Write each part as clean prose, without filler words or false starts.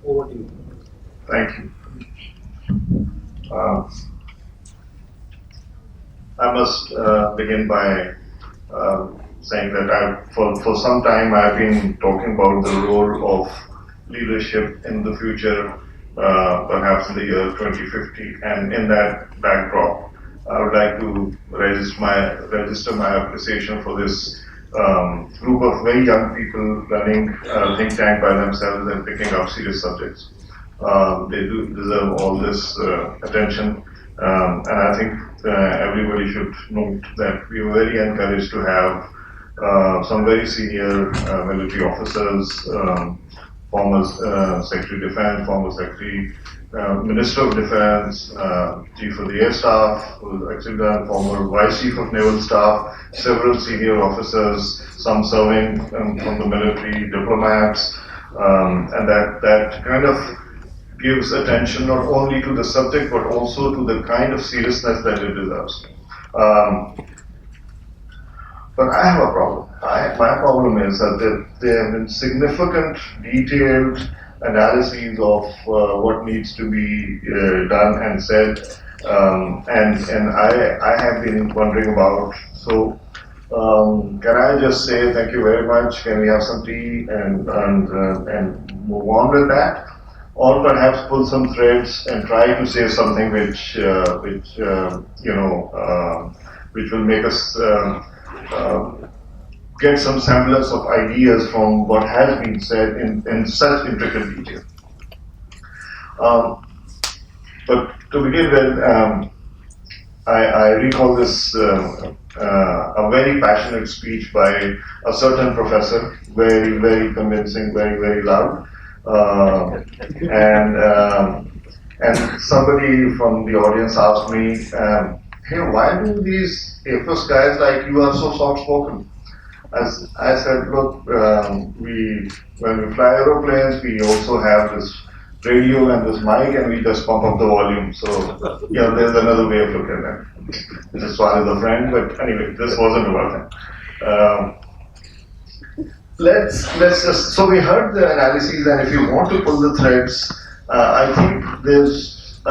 Over to you. Thank you. Uh, I must begin by saying that for some time I've been talking about the role of leadership in the future, perhaps in the year 2050, and in that backdrop, I would like to register my appreciation for this group of very young people running a think tank by themselves and picking up serious subjects. They do deserve all this attention, and I think everybody should note that we were very encouraged to have some very senior military officers, former Secretary of Defense, former Secretary, Minister of Defense, Chief of the Air Staff, who's actually done, former Vice Chief of Naval Staff, several senior officers, some serving from the military, diplomats, and that kind of gives attention not only to the subject but also to the kind of seriousness that it deserves. But I have a problem. My problem is that there have been significant, detailed analyses of what needs to be done and said, and I have been wondering about. So, can I just say thank you very much? Can we have some tea and move on with that? Or perhaps pull some threads and try to say something which will make us get some semblance of ideas from what has been said in such intricate detail. But to begin with, I recall this a very passionate speech by a certain professor, very, very convincing, very, very loud. And somebody from the audience asked me, hey, why do these AFS guys like you are so soft-spoken? As I said, look, when we fly aeroplanes, we also have this radio and this mic, and we just pump up the volume. So, there's another way of looking at it. This one is a friend, but anyway, this wasn't about that. Let's just, so we heard the analyses, and if you want to pull the threads, I think there's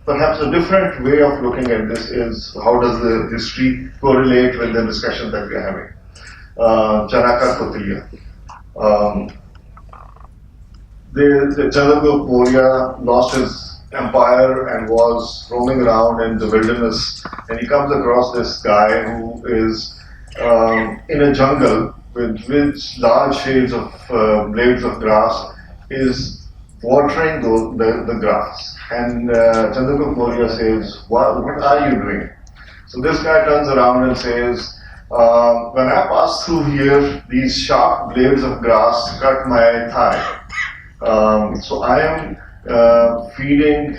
perhaps a different way of looking at this is how does the history correlate with the discussion that we're having. Chanaka Kautilya. The Chandragupta Maurya lost his empire and was roaming around in the wilderness, and he comes across this guy who is in a jungle with large shades of blades of grass, is watering the grass. And Chandragupta Maurya says, what are you doing? So this guy turns around and says, when I pass through here, these sharp blades of grass cut my thigh. So I am feeding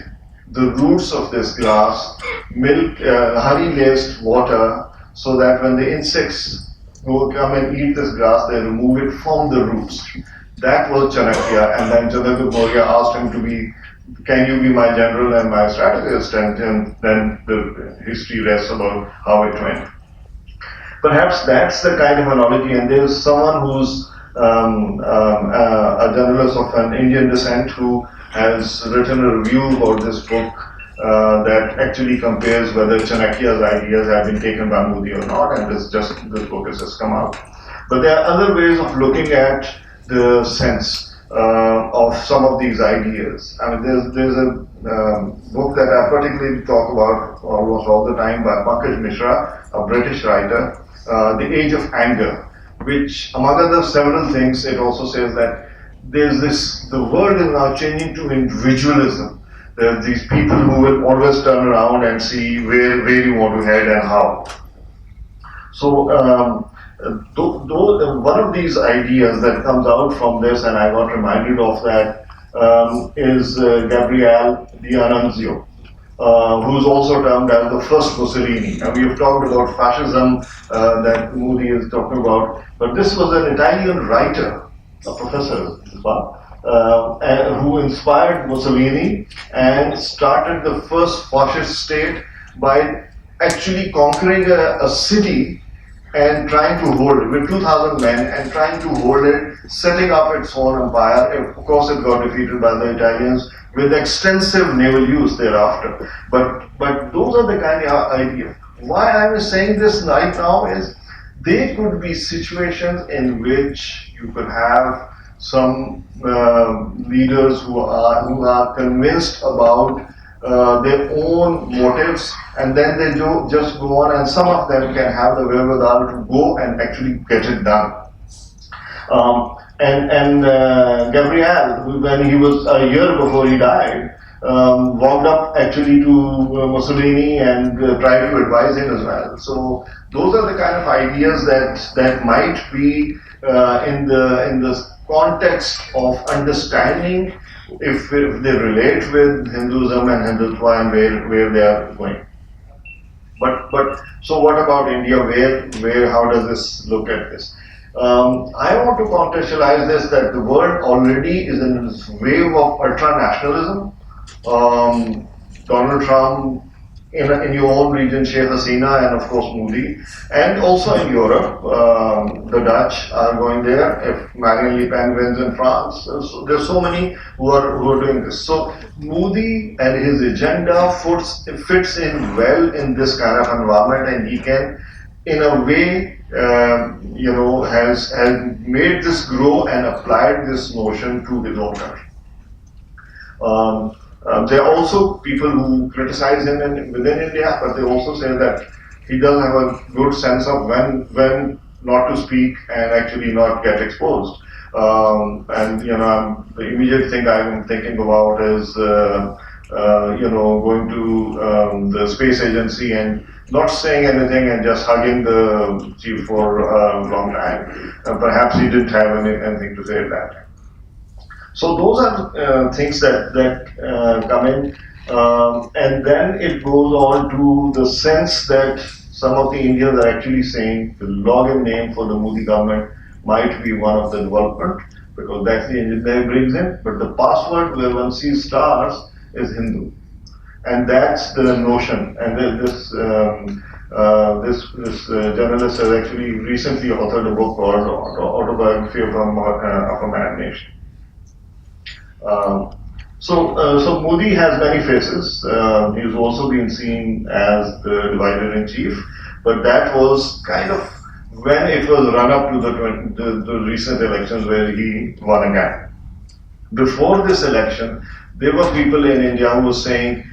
the roots of this grass milk, honey-laced water, so that when the insects come and eat this grass, they remove it from the roots. That was Chanakya, and then Chandragupta Maurya asked him to be, can you be my general and my strategist? And then the history rests about how it went. Perhaps that's the kind of analogy, and there's someone who's a journalist of an Indian descent who has written a review about this book that actually compares whether Chanakya's ideas have been taken by Modi or not, and this book has just come out. But there are other ways of looking at the sense of some of these ideas. I mean, there's a book that I particularly talk about almost all the time by Pankaj Mishra, a British writer, The Age of Anger, which, among other several things, it also says that the world is now changing to individualism. There are these people who will always turn around and see where you want to head and how. So, one of these ideas that comes out from this, and I got reminded of that, is Gabriele D'Annunzio, who's also termed as the first Mussolini. And we have talked about fascism that Modi is talking about, but this was an Italian writer, a professor, who inspired Mussolini and started the first fascist state by actually conquering a city and trying to hold it with 2,000 men and trying to hold it, setting up its own empire. Of course, it got defeated by the Italians with extensive naval use thereafter. But those are the kind of ideas. Why I was saying this right now is they could be situations in which you could have some leaders who are convinced about their own motives, and then they just go on, and some of them can have the wherewithal to go and actually get it done. And Gabriel, when he was a year before he died, walked up actually to Mussolini and tried to advise him as well. So those are the kind of ideas that might be in the context of understanding if they relate with Hinduism and Hindutva and where they are going. But so what about India? How does this look at this? I want to contextualize this that the world already is in this wave of ultra-nationalism. Donald Trump, in your own region, Sheikh Hasina, and of course Modi, and also in Europe, the Dutch are going there. If Marine Le Pen wins in France, so there's so many who are doing this. So Modi and his agenda fits in well in this kind of environment, and he can, in a way, has made this grow and applied this notion to his own country. There are also people who criticize him within India, but they also say that he does have a good sense of when not to speak and actually not get exposed. The immediate thing I'm thinking about is going to the space agency and not saying anything and just hugging the chief for a long time. Perhaps he didn't have anything to say at that time. So those are things that come in, and then it goes on to the sense that some of the Indians are actually saying the login name for the Modi government might be one of the development, because that's the engine that brings in, but the password where one sees stars is Hindu. And that's the notion. And this journalist has actually recently authored a book called Autobiography of a Mad Nation. So Modi has many faces. He's also been seen as the divider-in-chief, but that was kind of when it was run up to the recent elections where he won again. Before this election, there were people in India who were saying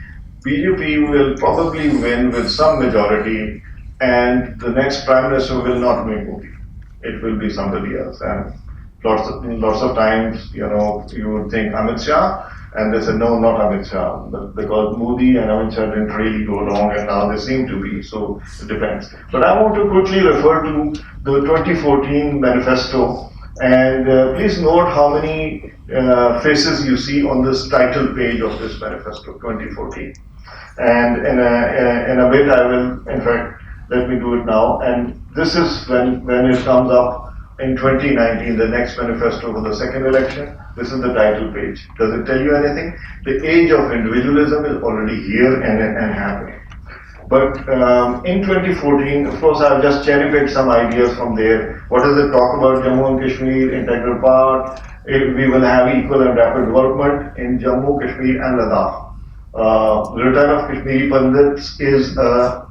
BJP will probably win with some majority, and the next prime minister will not be Modi. It will be somebody else. And lots of times, you would think Amit Shah, and they said no, not Amit Shah, because Modi and Amit Shah didn't really go along, and now they seem to be. So it depends. But I want to quickly refer to the 2014 manifesto, and please note how many faces you see on this title page of this manifesto, 2014. And in a bit, I will, in fact, let me do it now. And this is when it comes up. In 2019, the next manifesto for the second election, this is the title page. Does it tell you anything? The age of individualism is already here and happening. But in 2014, of course, I've just cherry-picked some ideas from there. What does it talk about? Jammu and Kashmir, integral part. We will have equal and rapid development in Jammu, Kashmir and Ladakh. Return of Kashmiri Pandits is a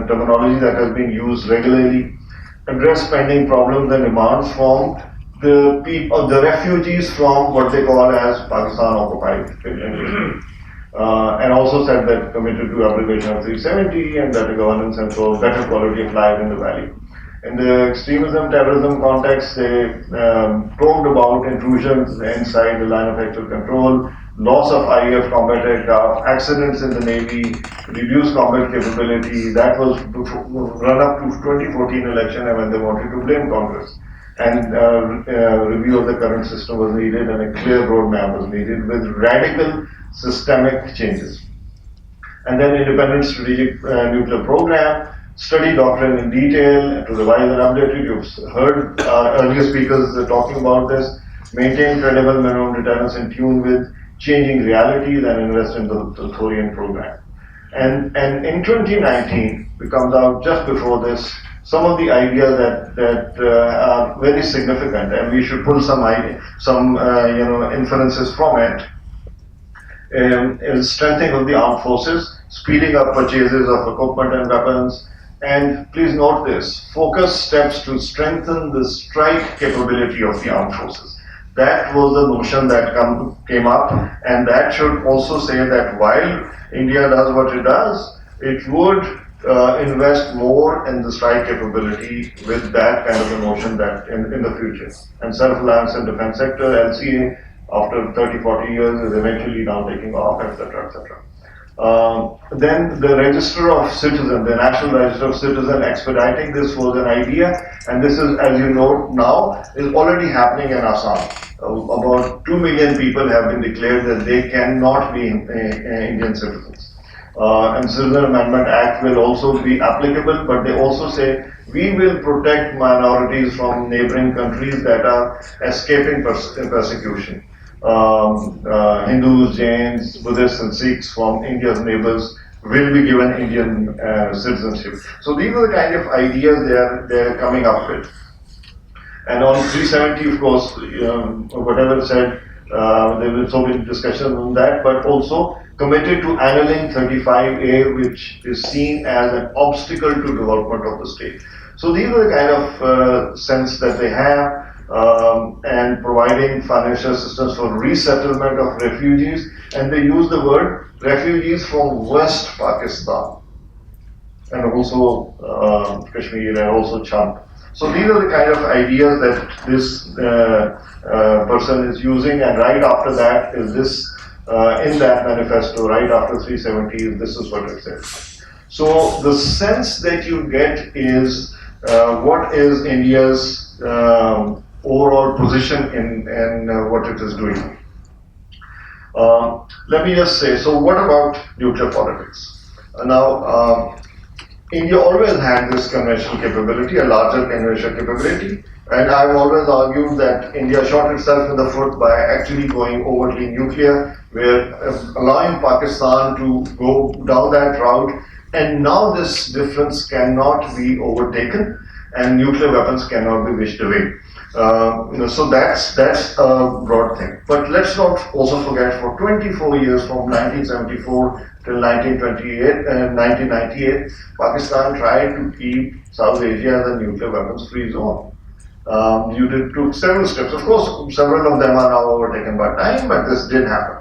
terminology that has been used regularly. Address pending problems and demands from the people, the refugees from what they call as Pakistan occupied territory. And also said that committed to abrogation of 370 and better governance and so better quality of life in the valley. In the extremism, terrorism context, they probed about intrusions inside the line of actual control, loss of IAF combat aircraft, accidents in the Navy, reduced combat capability. That was run up to 2014 election and when they wanted to blame Congress. And review of the current system was needed and a clear roadmap was needed with radical systemic changes. And then independent strategic nuclear program, study doctrine in detail, to revise and update it. You've heard earlier speakers talking about this. Maintain credible minimum deterrence in tune with changing realities and invest in the Thorian program. And in 2019, it comes out just before this, some of the ideas that are very significant, and we should pull some inferences from it. Is strengthening of the armed forces, speeding up purchases of equipment and weapons, and please note this, focus steps to strengthen the strike capability of the armed forces. That was the notion that came up, and that should also say that while India does what it does, it would invest more in the strike capability with that kind of a notion that in the future. And self-reliance in defense sector, LCA, after 30, 40 years is eventually now taking off, etc., etc. Then the Register of Citizen, the National Register of Citizen, expediting this was an idea, and this is, as you know now, is already happening in Assam. About 2 million people have been declared that they cannot be Indian citizens. And Citizen Amendment Act will also be applicable, but they also say we will protect minorities from neighboring countries that are escaping persecution. Hindus, Jains, Buddhists, and Sikhs from India's neighbors will be given Indian citizenship. So these are the kind of ideas they're coming up with. And on 370, of course, whatever said, there will so many discussions on that, but also committed to annulling 35A, which is seen as an obstacle to development of the state. So these are the kind of sense that they have. And providing financial assistance for resettlement of refugees, and they use the word refugees from West Pakistan, and also Kashmir, and also Chand. So these are the kind of ideas that this person is using, and right after that is this, in that manifesto, right after 370, this is what it says. So the sense that you get is what is India's overall position in what it is doing. Let me just say, so what about nuclear politics? Now, India always had this conventional capability, a larger conventional capability, and I've always argued that India shot itself in the foot by actually going overtly nuclear, where allowing Pakistan to go down that route, and now this difference cannot be overtaken, and nuclear weapons cannot be wished away. So that's a broad thing. But let's not also forget, for 24 years, from 1974 till 1998, Pakistan tried to keep South Asia as a nuclear weapons-free zone. You took several steps. Of course, several of them are now overtaken by time, but this did happen.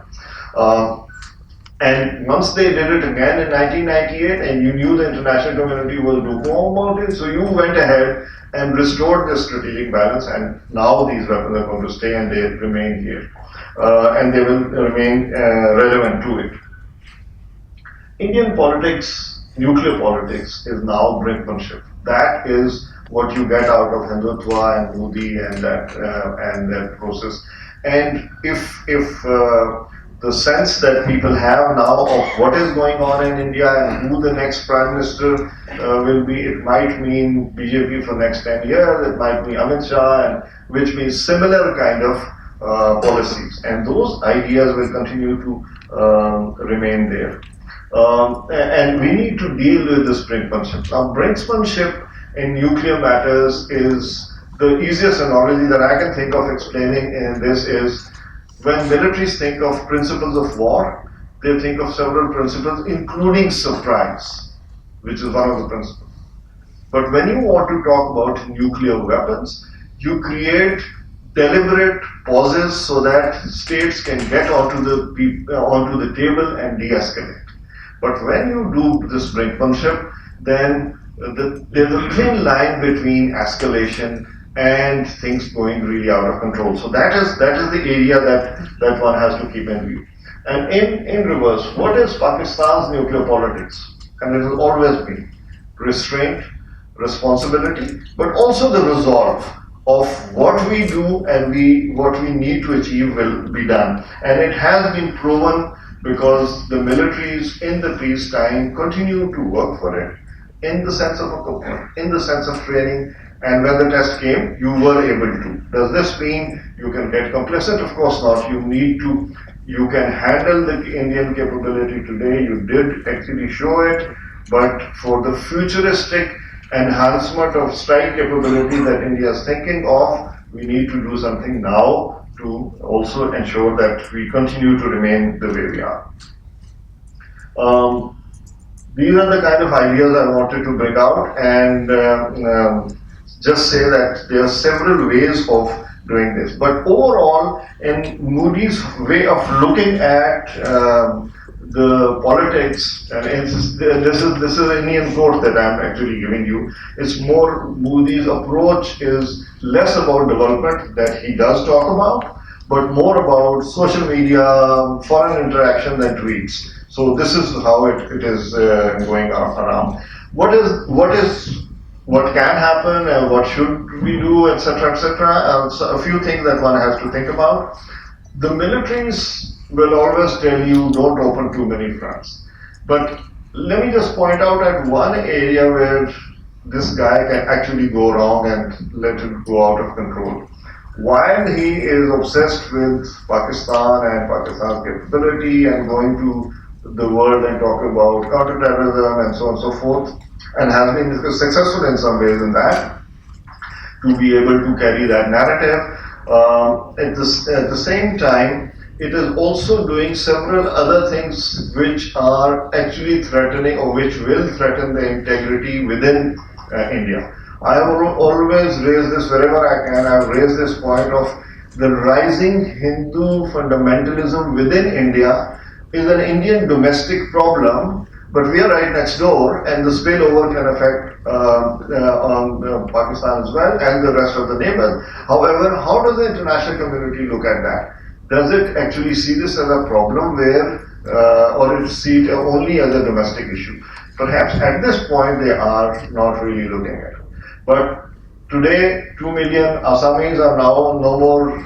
And once they did it again in 1998, and you knew the international community was lukewarm about it, so you went ahead and restored the strategic balance, and now these weapons are going to stay, and they remain here. And they will remain relevant to it. Indian politics, nuclear politics, is now brinkmanship. That is what you get out of Hindutva and Modi and that process. And if the sense that people have now of what is going on in India and who the next Prime Minister will be, it might mean BJP for next 10 years, it might mean Amit Shah, and which means similar kind of policies. And those ideas will continue to remain there. And we need to deal with this brinksmanship. Now, brinksmanship in nuclear matters is the easiest analogy that I can think of explaining in this is when militaries think of principles of war, they think of several principles, including surprise, which is one of the principles. But when you want to talk about nuclear weapons, you create deliberate pauses so that states can get onto the table and de-escalate. But when you do this brinkmanship, then there's a thin line between escalation and things going really out of control. So that is the area that one has to keep in view. And in reverse, what is Pakistan's nuclear politics? And it has always been restraint, responsibility, but also the resolve of what we do and what we need to achieve will be done. And it has been proven because the militaries in the peacetime continue to work for it in the sense of equipment, in the sense of training, and when the test came, you were able to. Does this mean you can get complacent? Of course not. You need to You can handle the Indian capability today, you did actually show it, but for the futuristic enhancement of strike capability that India is thinking of, we need to do something now to also ensure that we continue to remain the way we are. These are the kind of ideas I wanted to bring out, and just say that there are several ways of doing this. But overall, in Moody's way of looking at the politics, and this is an Indian quote that I'm actually giving you. It's more, Moody's approach is less about development that he does talk about, but more about social media, foreign interaction than tweets. So this is how it is going around. What can happen and what should we do, etc., etc. So a few things that one has to think about. The militaries will always tell you don't open too many fronts. But let me just point out at one area where this guy can actually go wrong and let it go out of control. While he is obsessed with Pakistan and Pakistan's capability and going to the world and talk about counterterrorism and so on and so forth, and has been successful in some ways in that, to be able to carry that narrative. At the same time, it is also doing several other things which are actually threatening or which will threaten the integrity within India. I have always raised this wherever I can. I've raised this point of the rising Hindu fundamentalism within India is an Indian domestic problem, but we are right next door, and the spillover can affect on Pakistan as well and the rest of the neighbors. However, how does the international community look at that? Does it actually see this as a problem where, or it see it only as a domestic issue? Perhaps at this point they are not really looking at it. But today, 2 million Assamese are now no more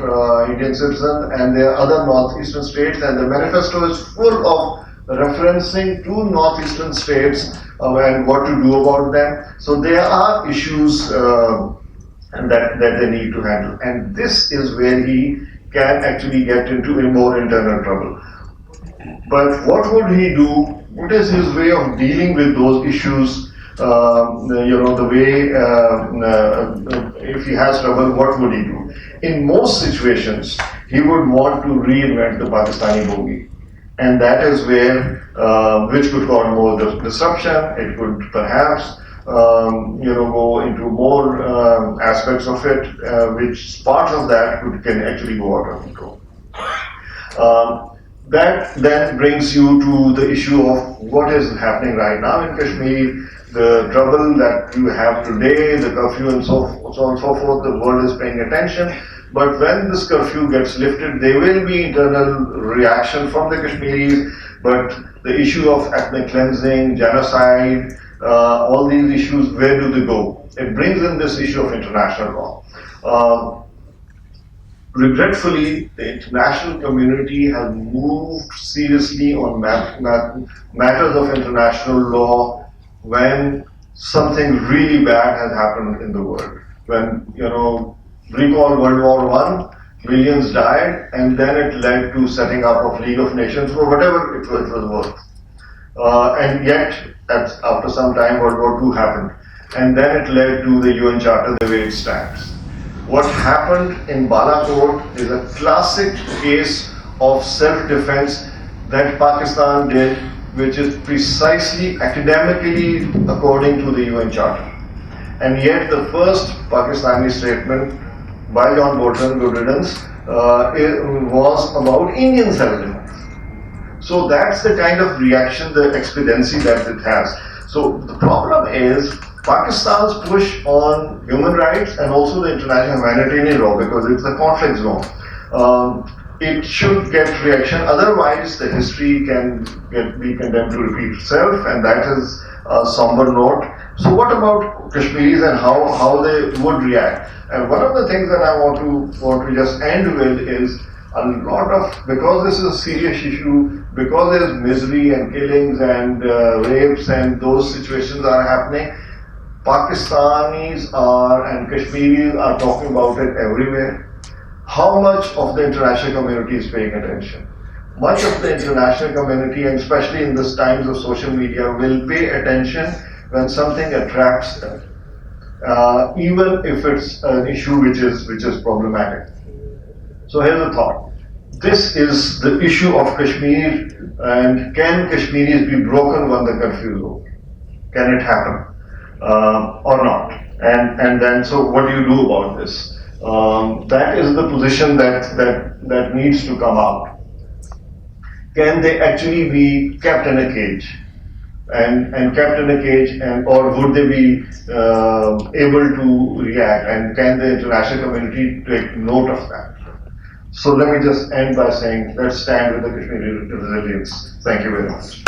Indian citizens, and there are other northeastern states, and the manifesto is full of referencing to northeastern states and what to do about them. So there are issues that they need to handle, and this is where he can actually get into a more internal trouble. But what would he do? What is his way of dealing with those issues? The way, if he has trouble, what would he do? In most situations, he would want to reinvent the Pakistani bogie. And that is where, which could cause more disruption. It could perhaps, go into more aspects of it, which parts of that can actually go out of control. That then brings you to the issue of what is happening right now in Kashmir, the trouble that you have today, the curfew and so on and so forth. The world is paying attention. But when this curfew gets lifted, there will be internal reaction from the Kashmiris. But the issue of ethnic cleansing, genocide, all these issues, where do they go? It brings in this issue of international law. Regretfully, the international community has moved seriously on matters of international law when something really bad has happened in the world. When, recall World War I, millions died, and then it led to setting up of League of Nations for whatever it was worth. And yet, after some time, World War II happened. And then it led to the UN Charter the way it stands. What happened in Balakot is a classic case of self-defense that Pakistan did, which is precisely academically according to the UN Charter. And yet the first Pakistani statement by John Bolton, good riddance, was about Indian self-defense. So that's the kind of reaction, the expediency that it has. So the problem is Pakistan's push on human rights and also the international humanitarian law, because it's a conflict zone. It should get reaction, otherwise the history can be condemned to repeat itself, and that is a somber note. So what about Kashmiris and how they would react? And one of the things that I want to just end with is a lot of, because this is a serious issue, because there is misery and killings and rapes and those situations are happening, Pakistanis and Kashmiris are talking about it everywhere. How much of the international community is paying attention? much of the international community, and especially in this times of social media, will pay attention when something attracts them, even if it's an issue which is problematic. So here's a thought. This is the issue of Kashmir, and can Kashmiris be broken when the curfew is over? Can it happen or not? And then, so what do you do about this? That is the position that needs to come out. Can they actually be kept in a cage? And kept in a cage, or would they be able to react? And can the international community take note of that? So let me just end by saying, let's stand with the Kashmiri resilience. Thank you very much.